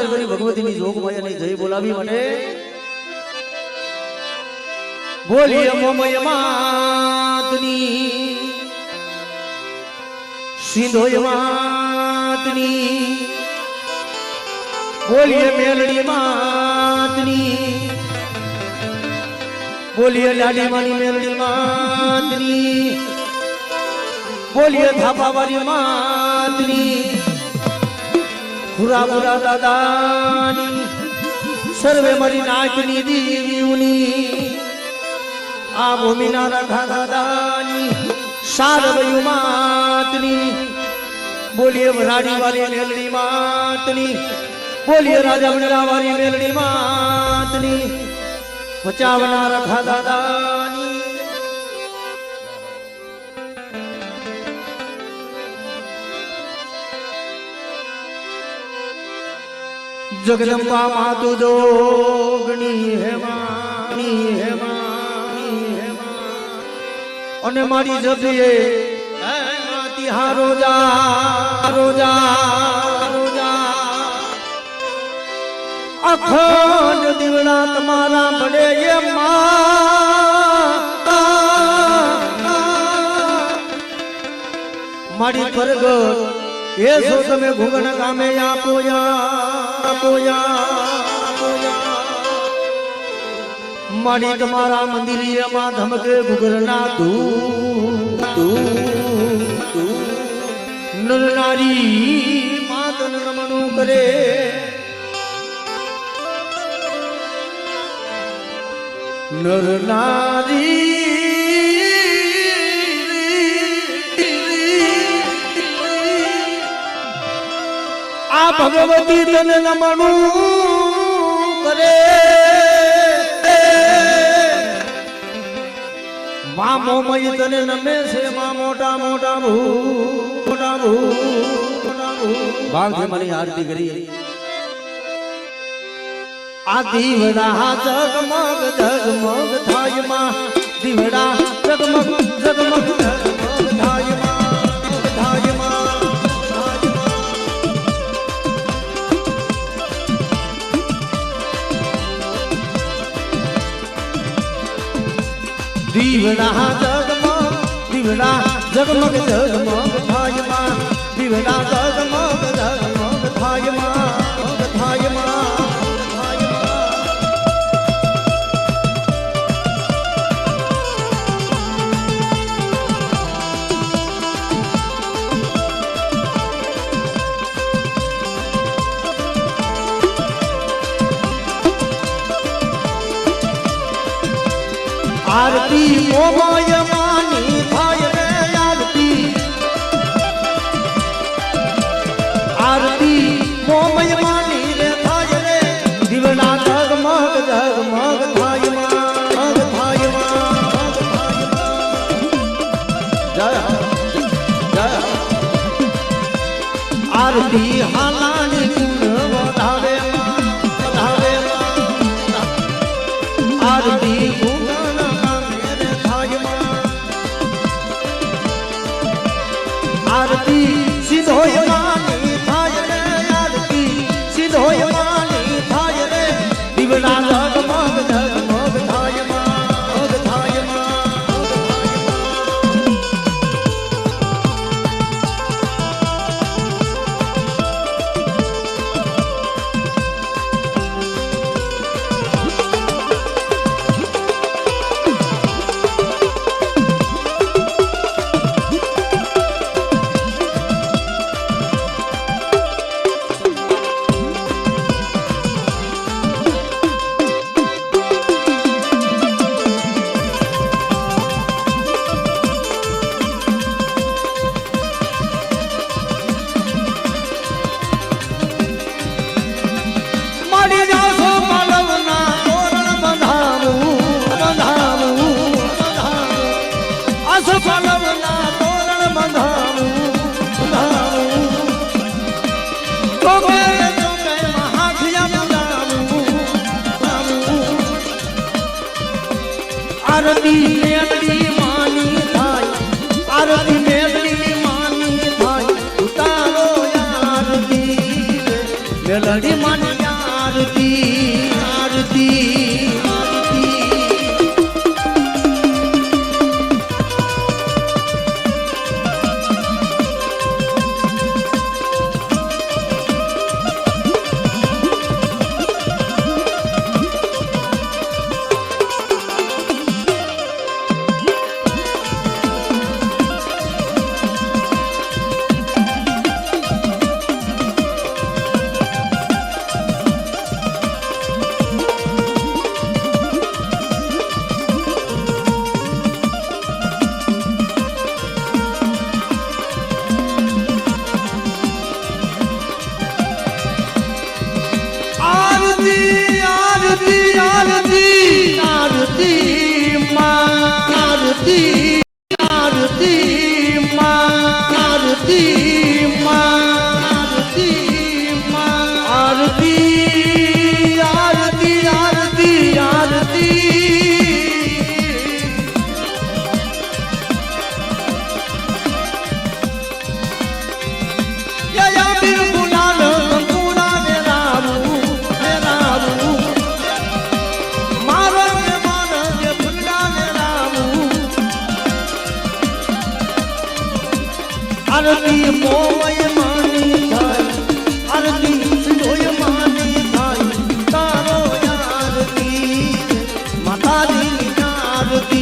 નાગેશ્વરી ભગવતીની જોગમાયાની જય બોલાવી મને બોલીએ મોમય માતની સિંધોય માતની બોલીએ મેલડી માતની બોલીએ લાડી માની મેલડી માતની બોલીએ થાપાવાળી માતની ખુરા ખુરા દાદાની સર્વે મારી નાચની દીવીઓની આ ભૂમિના રખા દાદાની સારવયુ માતની બોલીએ વરાડી વાળી મેલડી માતની બોલીએ રાજા બનેલા વાળી મેલડી માતની બચાવના રખા દાદાની જગદંબા માતુ જોગણી હેમાની હેમાની અને મારી જપીએ હારો જા રોજા રોજા અખંડ દીવડા તમારા પડે એ મારી પ્રગટ એ જો તમે ઘુંગણ ગામે આપો મારી તમારા મંદિરમાં ધમકે ઘુઘરના નારી માતન નમણું કરે નર નારી આ ભગવતી તને નમણું કરે મા મોમય તને નમે છે મા મોટા મોટા ભાગ મારી આરતી કરી આ દીવડા જગમગ જગમગ થાય માં દીવડા જગમગ જગમગ જગમગ થાય દીવડા જગમગ જગમગ થાય માં દીવડા જગમગ જગમગ થાય માં આરતી મોમય માની થાય રે આરતી મોમય માની રે થાય રે દીવડા જગમગ જગમગ થાય માં જય જય આરતી હાલાની ગુણ વધાવે આરતી आरती सिद्धोय मानी थाय रे आरती सिद्धोय मानी थाय रे दिवड़ा जगमग जगमग थाय आरती मेलडी मानी थाय आरती मेलडी मानी थाय उतारो आरती मेलडी मानी આરતી આરતી આરતી મોય માની થાય આરતી સિંધોય માની થાય તારો આરતી માતાજી આરતી